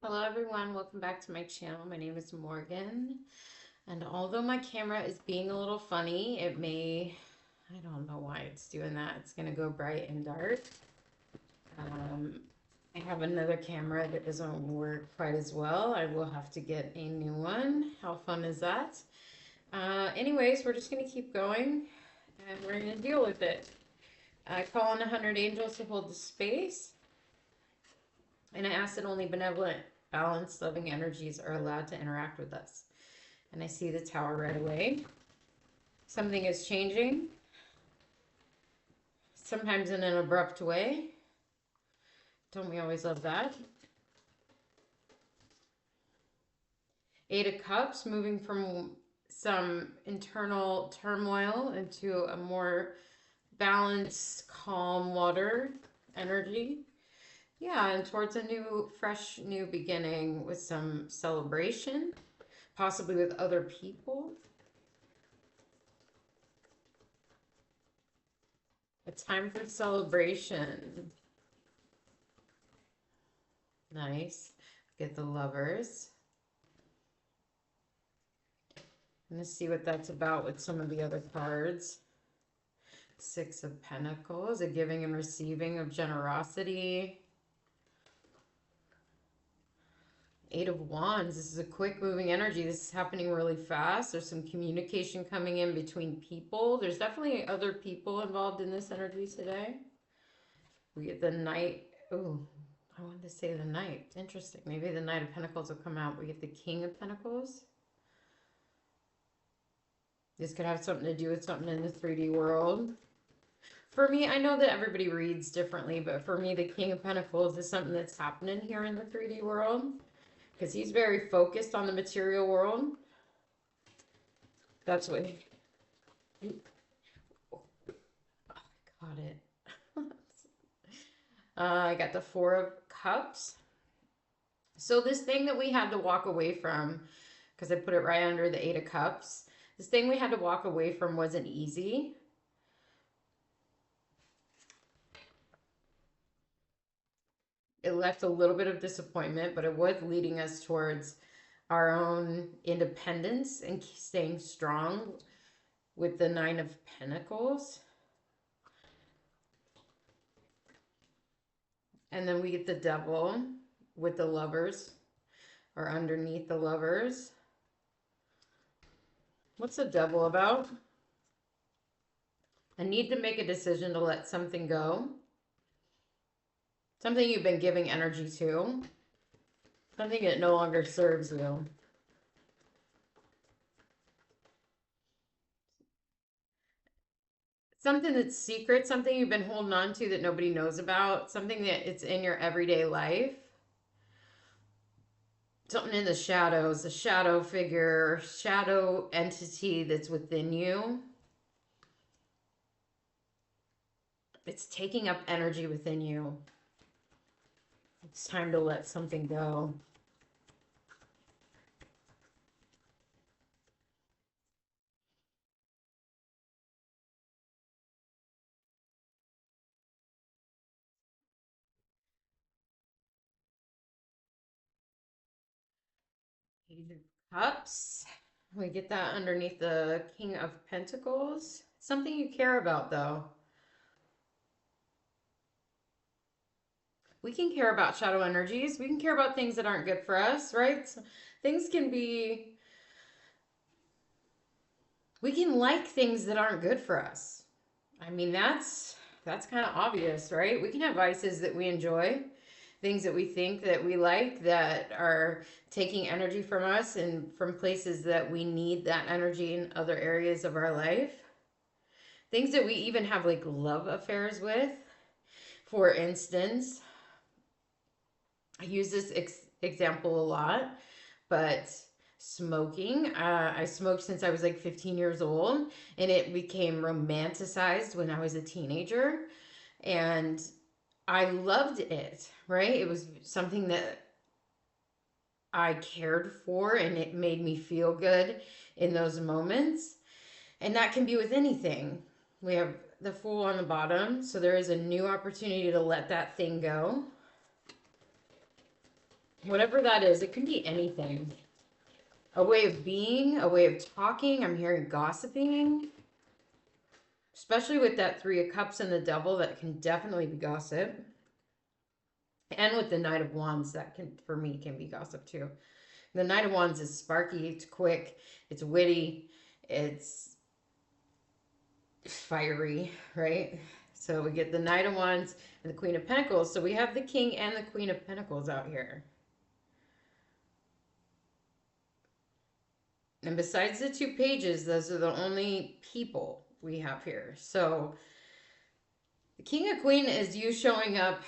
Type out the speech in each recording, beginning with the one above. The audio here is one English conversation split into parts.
Hello everyone, welcome back to my channel. My name is Morgan, and although my camera is being a little funny, I don't know why it's doing that. It's gonna go bright and dark. Um, I have another camera that doesn't work quite as well. I will have to get a new one. How fun is that? Anyways, we're just gonna keep going and we're gonna deal with it. I call on 100 angels to hold the space. And I ask that only benevolent, balanced, loving energies are allowed to interact with us. And I see the tower right away. Something is changing, sometimes in an abrupt way. Don't we always love that? Eight of Cups, moving from some internal turmoil into a more balanced, calm water energy. Yeah, and towards a new, fresh, new beginning with some celebration, possibly with other people. A time for celebration. Nice. Get the Lovers. I'm going to see what that's about with some of the other cards. Six of Pentacles, a giving and receiving of generosity. Eight of Wands, this is a quick moving energy. This is happening really fast. There's some communication coming in between people. There's definitely other people involved in this energy today. We get the Knight. Oh, I wanted to say the Knight. Interesting. Maybe the Knight of Pentacles will come out. We get the King of Pentacles. This could have something to do with something in the 3D world. For me, I know that everybody reads differently, but for me, the King of Pentacles is something that's happening here in the 3D world. Because he's very focused on the material world. That's what oh, I got it. I got the Four of Cups. So this thing that we had to walk away from, because I put it right under the Eight of Cups, this thing we had to walk away from wasn't easy. It left a little bit of disappointment, but it was leading us towards our own independence and staying strong with the Nine of Pentacles. And then we get the Devil with the Lovers, or underneath the Lovers. What's the Devil about? A need to make a decision to let something go. Something you've been giving energy to. Something that no longer serves you. Something that's secret, something you've been holding on to that nobody knows about, something that it's in your everyday life. Something in the shadows, a shadow figure, shadow entity that's within you. It's taking up energy within you. It's time to let something go. Page of Cups. We get that underneath the King of Pentacles. Something you care about, though. We can care about shadow energies. We can care about things that aren't good for us, right? So things can be... We can like things that aren't good for us. I mean, that's kind of obvious, right? We can have vices that we enjoy, things that we think that we like that are taking energy from us and from places that we need that energy in other areas of our life. Things that we even have like love affairs with. For instance, I use this example a lot, but smoking. I smoked since I was like 15 years old, and it became romanticized when I was a teenager. And I loved it, right? It was something that I cared for, and it made me feel good in those moments. And that can be with anything. We have the Fool on the bottom, so there is a new opportunity to let that thing go. Whatever that is, it can be anything. A way of being, a way of talking. I'm hearing gossiping, especially with that Three of Cups and the Devil. That can definitely be gossip. And with the Knight of Wands, that can, for me, can be gossip too. The Knight of Wands is sparky, it's quick, it's witty, it's fiery, right? So we get the Knight of Wands and the Queen of Pentacles. So we have the King and the Queen of Pentacles out here. And besides the two pages, those are the only people we have here. So the King of Queen is you showing up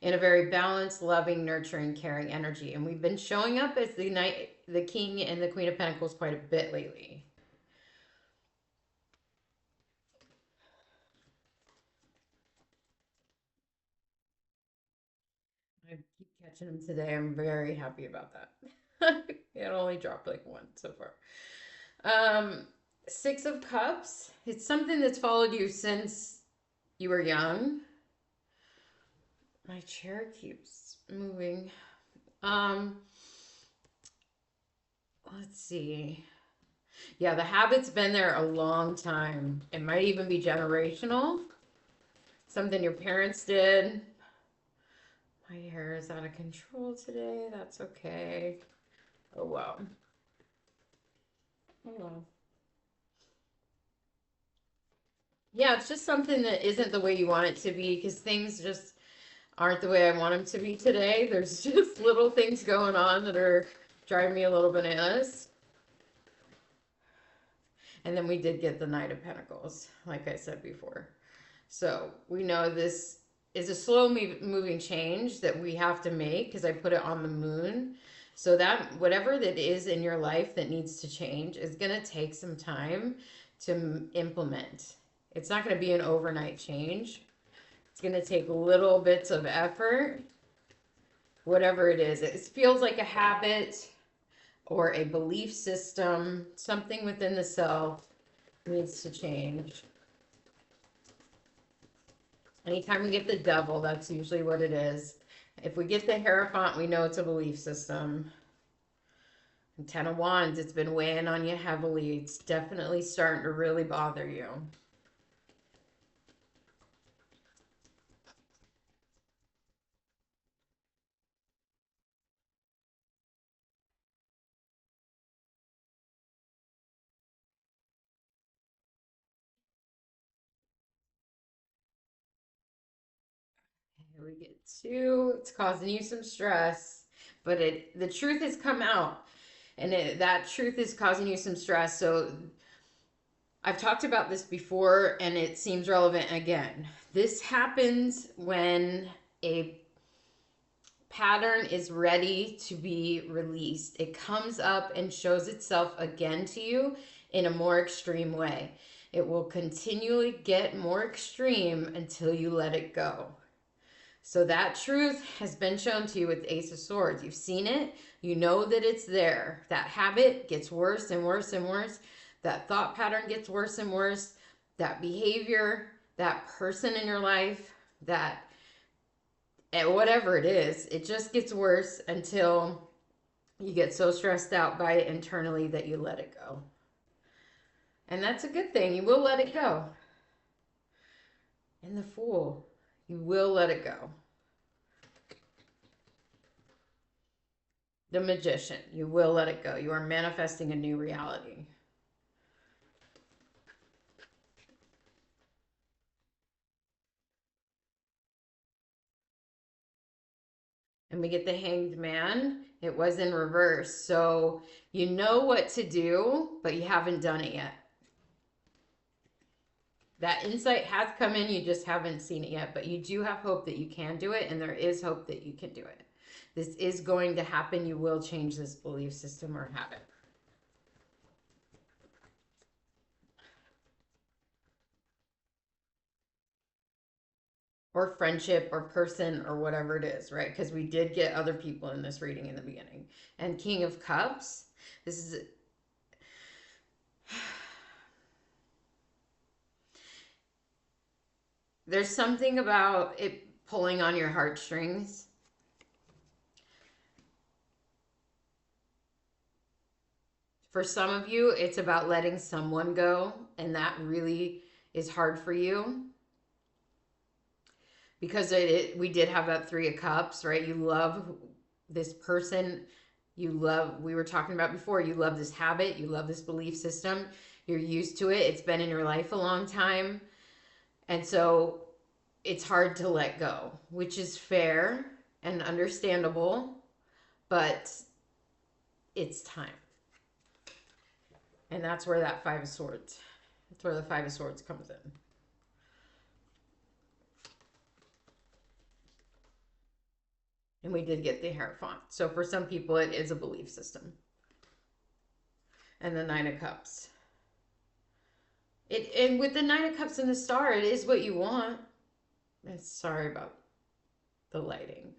in a very balanced, loving, nurturing, caring energy. And we've been showing up as the Knight, the King and the Queen of Pentacles quite a bit lately. I keep catching them today. I'm very happy about that. It only dropped like one so far. Six of Cups. It's something that's followed you since you were young. My chair keeps moving. Let's see. Yeah, the habit's been there a long time. It might even be generational. Something your parents did. My hair is out of control today. That's okay. Oh, well. Oh, well. Yeah, it's just something that isn't the way you want it to be because things just aren't the way I want them to be today. There's just little things going on that are driving me a little bananas. And then we did get the Knight of Pentacles, like I said before. So we know this is a slow moving change that we have to make because I put it on the moon. So that whatever that is in your life that needs to change is going to take some time to implement. It's not going to be an overnight change. It's going to take little bits of effort, whatever it is. It feels like a habit or a belief system, something within the self needs to change. Anytime we get the Devil, that's usually what it is. If we get the Hierophant, we know it's a belief system. And Ten of Wands, it's been weighing on you heavily. It's definitely starting to really bother you. Here we get two. It's causing you some stress, but the truth has come out, and that truth is causing you some stress. So I've talked about this before, and it seems relevant again. This happens when a pattern is ready to be released. It comes up and shows itself again to you in a more extreme way. It will continually get more extreme until you let it go. So that truth has been shown to you with the Ace of Swords. You've seen it. You know that it's there. That habit gets worse and worse and worse. That thought pattern gets worse and worse. That behavior, that person in your life, that whatever it is, it just gets worse until you get so stressed out by it internally that you let it go. And that's a good thing. You will let it go. And the Fool, you will let it go. The Magician, you will let it go. You are manifesting a new reality. And we get the Hanged Man. It was in reverse. So you know what to do, but you haven't done it yet. That insight has come in, you just haven't seen it yet, but you do have hope that you can do it, and there is hope that you can do it. This is going to happen. You will change this belief system or habit. Or friendship or person or whatever it is, right? Because we did get other people in this reading in the beginning. And King of Cups, this is there's something about it pulling on your heartstrings. For some of you, it's about letting someone go, and that really is hard for you because we did have that Three of Cups, right? You love this person. We were talking about before, you love this habit, you love this belief system, you're used to it, it's been in your life a long time. And so it's hard to let go, which is fair and understandable, but it's time. And that's where that Five of Swords, that's where the Five of Swords comes in. And we did get the Hierophant. So for some people, it is a belief system. And the Nine of Cups. And with the Nine of Cups and the Star, it is what you want. Sorry about the lighting.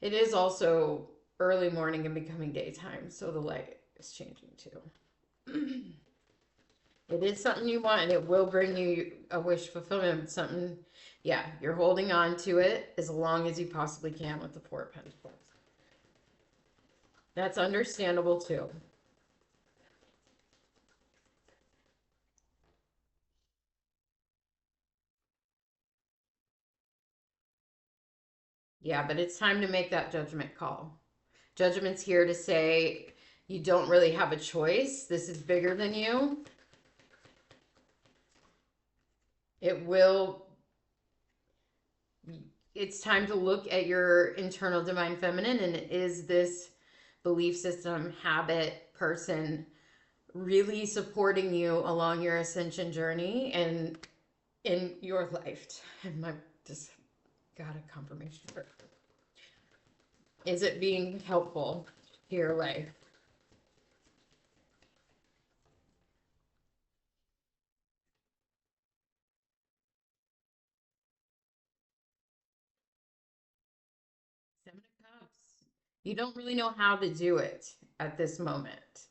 It is also early morning and becoming daytime, so the light is changing too. It is something you want, and it will bring you a wish fulfillment. Something, yeah, you're holding on to it as long as you possibly can with the Four of Pentacles. That's understandable too. Yeah, but it's time to make that judgment call. Judgment's here to say you don't really have a choice. This is bigger than you. It's time to look at your internal divine feminine, and is this belief system, habit, person really supporting you along your ascension journey and in your life? And I just got a confirmation. Is it being helpful to your life? Seven of Cups. You don't really know how to do it at this moment,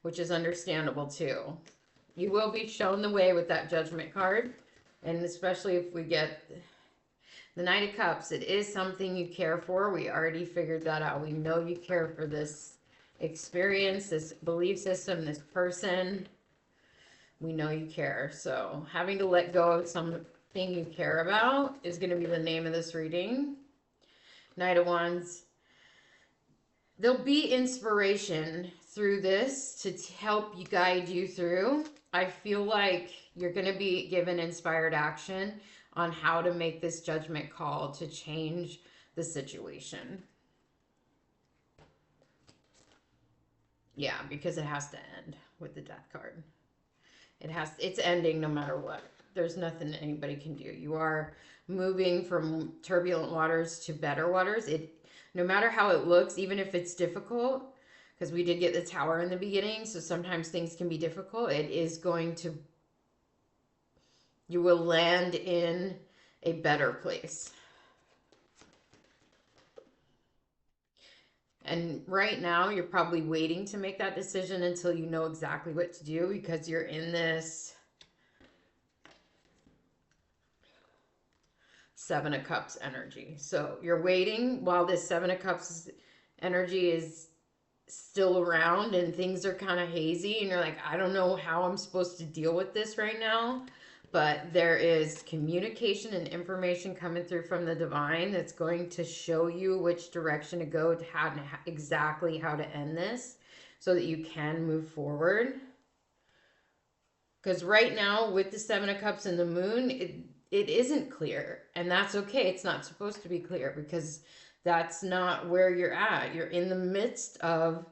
which is understandable too. You will be shown the way with that Judgment card, and especially if we get the Knight of Cups, it is something you care for. We already figured that out. We know you care for this experience, this belief system, this person. We know you care. So having to let go of something you care about is going to be the name of this reading. Knight of Wands. There'll be inspiration through this to help you guide you through. I feel like you're going to be given inspired action on how to make this judgment call to change the situation. Yeah, because it has to end with the Death card. It's ending no matter what. There's nothing anybody can do. You are moving from turbulent waters to better waters. No matter how it looks, even if it's difficult, because we did get the Tower in the beginning, so sometimes things can be difficult. You will land in a better place. And right now, you're probably waiting to make that decision until you know exactly what to do, because you're in this Seven of Cups energy. So you're waiting while this Seven of Cups energy is still around and things are kind of hazy and you're like, I don't know how I'm supposed to deal with this right now. But there is communication and information coming through from the divine that's going to show you which direction to go, to exactly how to end this so that you can move forward. Because right now with the Seven of Cups and the Moon, it isn't clear, and that's okay. It's not supposed to be clear because that's not where you're at. You're in the midst of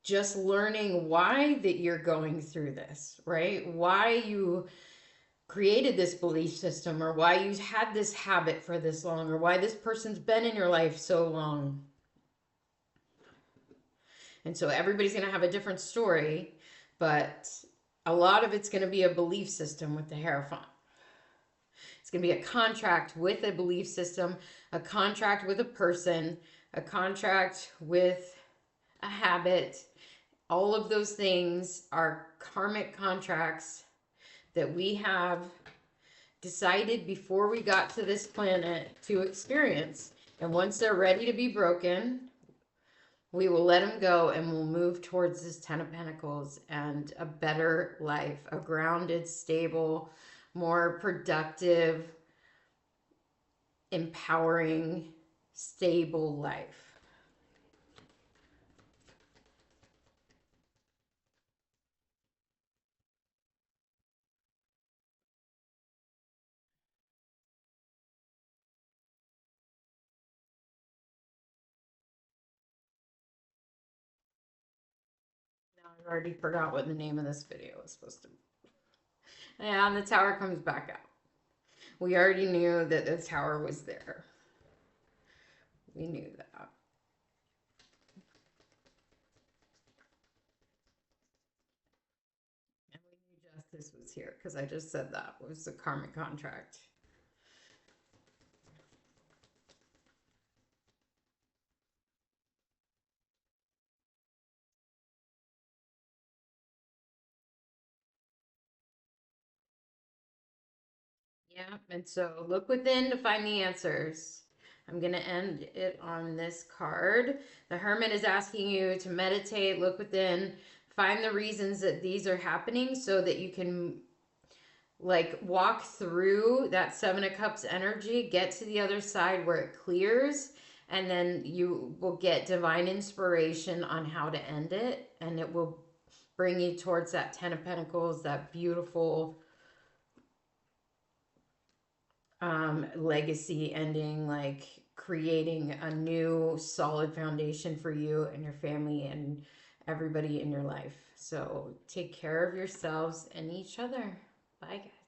just learning why that you're going through this, right? Why you created this belief system, or why you had this habit for this long, or why this person's been in your life so long. And so everybody's going to have a different story, but a lot of it's going to be a belief system with the Hierophant. It's going to be a contract with a belief system, a contract with a person, a contract with a habit. All of those things are karmic contracts that we have decided before we got to this planet to experience. And once they're ready to be broken, We will let him go and we'll move towards this Ten of Pentacles and a better life, a grounded, stable, more productive, empowering, stable life. Now I already forgot what the name of this video was supposed to be. And the tower comes back out. We already knew that the tower was there. We knew that. And we knew justice was here because I just said that was the karmic contract. Yeah, and so look within to find the answers. I'm going to end it on this card. The Hermit is asking you to meditate, look within, find the reasons that these are happening so that you can like walk through that Seven of Cups energy, get to the other side where it clears, and then you will get divine inspiration on how to end it, and it will bring you towards that Ten of Pentacles, that beautiful legacy ending, like creating a new solid foundation for you and your family and everybody in your life. So take care of yourselves and each other. Bye, guys.